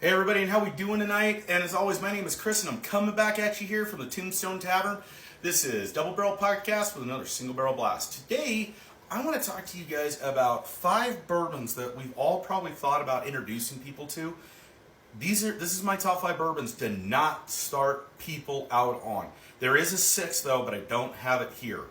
Hey everybody, and how we doing tonight? And as always, my name is Chris, and I'm coming back at you here from the Tombstone Tavern. This is Double Barrel Podcast with another single barrel blast. Today, I want to talk to you guys about 5 bourbons that we've all probably thought about introducing people to. This is my top 5 bourbons to not start people out on. There is a 6th though, but I don't have it here.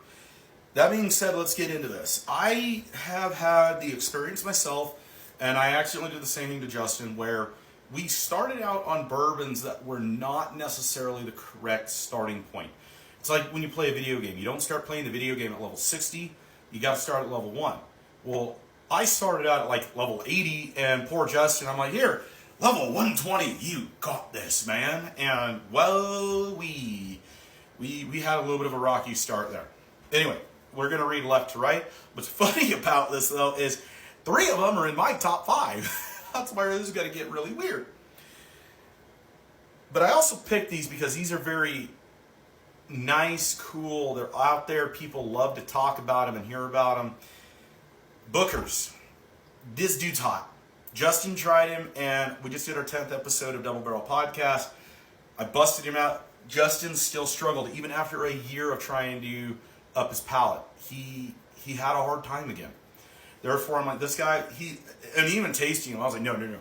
That being said, let's get into this. I have had the experience myself, and I accidentally did the same thing to Justin, where we started out on bourbons that were not necessarily the correct starting point. It's like when you play a video game. You don't start playing the video game at level 60. You got to start at level 1. Well, I started out at like level 80, and poor Justin, I'm like, here, level 120, you got this, man. And, well, we had a little bit of a rocky start there. Anyway, we're going to read left to right. What's funny about this, though, is 3 of them are in my top 5. That's where this is going to get really weird. But I also picked these because these are very nice, cool. They're out there. People love to talk about them and hear about them. Booker's. This dude's hot. Justin tried him, and we just did our 10th episode of Double Barrel Podcast. I busted him out. Justin still struggled. Even after a year of trying to up his palate, he had a hard time again. Therefore, I'm like, this guy, and even tasting him, I was like, no.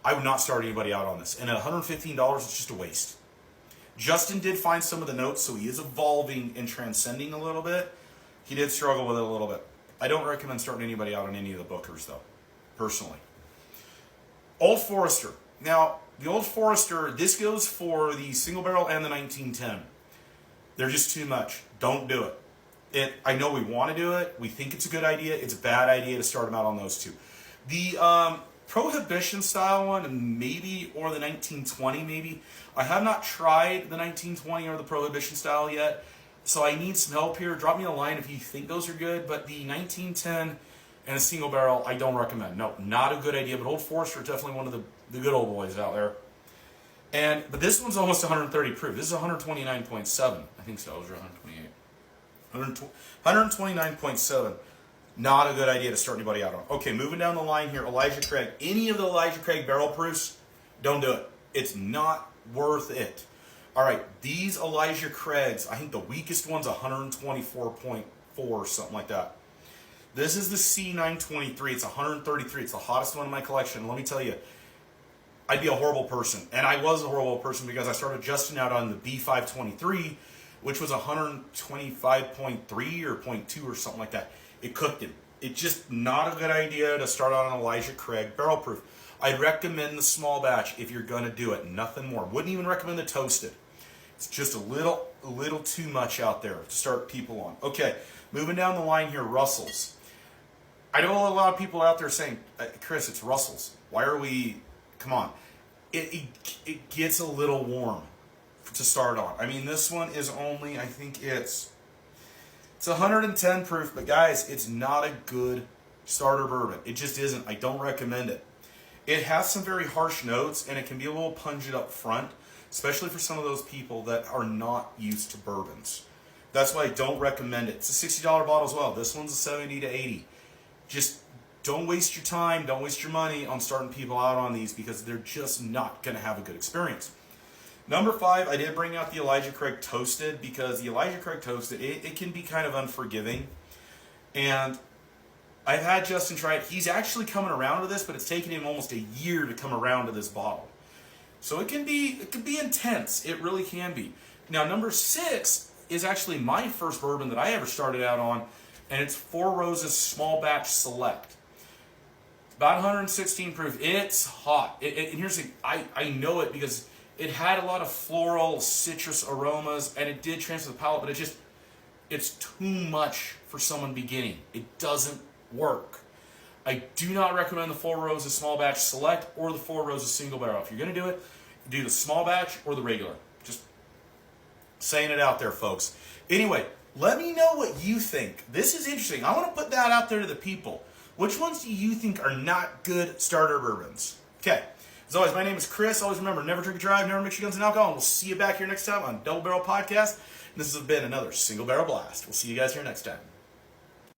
I would not start anybody out on this. And at $115, it's just a waste. Justin did find some of the notes, so he is evolving and transcending a little bit. He did struggle with it a little bit. I don't recommend starting anybody out on any of the Bookers, though, personally. Old Forester. Now, the Old Forester, this goes for the single barrel and the 1910. They're just too much. Don't do it. I know we want to do it. We think it's a good idea. It's a bad idea to start them out on those two. The Prohibition style one, or the 1920 maybe. I have not tried the 1920 or the Prohibition style yet, so I need some help here. Drop me a line if you think those are good, but the 1910 and a single barrel, I don't recommend. No, not a good idea, but Old Forester is definitely one of the good old boys out there. But this one's almost 130 proof. This is 129.7. I think so. It was 128. 129.7. Not a good idea to start anybody out on. Okay, moving down the line here, Elijah Craig. Any of the Elijah Craig barrel proofs, don't do it. It's not worth it. All right, these Elijah Craigs, I think the weakest one's 124.4, something like that. This is the C923. It's 133. It's the hottest one in my collection. Let me tell you, I'd be a horrible person. And I was a horrible person because I started adjusting out on the B523, which was 125.3 or 0.2 or something like that. It cooked him. It's just not a good idea to start on an Elijah Craig barrel proof. I'd recommend the small batch if you're going to do it. Nothing more. Wouldn't even recommend the toasted. It's just a little too much out there to start people on. Okay, moving down the line here, Russell's. I know a lot of people out there saying, Chris, it's Russell's. Why are we... Come on. It gets a little warm to start on. I mean, this one is only, I think it's 110 proof, but guys, it's not a good starter bourbon. It just isn't. I don't recommend it. It has some very harsh notes, and it can be a little pungent up front, especially for some of those people that are not used to bourbons. That's why I don't recommend it. It's a $60 bottle as well. This one's a 70 to 80. Just don't waste your time, don't waste your money on starting people out on these because they're just not going to have a good experience. Number 5, I did bring out the Elijah Craig Toasted because the Elijah Craig Toasted, it can be kind of unforgiving. And I've had Justin try it. He's actually coming around to this, but it's taken him almost a year to come around to this bottle. So it can be intense. It really can be. Now, number 6 is actually my first bourbon that I ever started out on, and it's Four Roses Small Batch Select. It's about 116 proof. It's hot. And here's the thing. I know it because it had a lot of floral, citrus aromas, and it did transfer the palate, but it's too much for someone beginning. It doesn't work. I do not recommend the Four Roses Small Batch Select or the Four Roses Single Barrel. If you're going to do it, do the small batch or the regular. Just saying it out there, folks. Anyway, let me know what you think. This is interesting. I want to put that out there to the people. Which ones do you think are not good starter bourbons? Okay. As always, my name is Chris. Always remember, never drink and drive, never mix your guns and alcohol. And we'll see you back here next time on Double Barrel Podcast. And this has been another Single Barrel Blast. We'll see you guys here next time.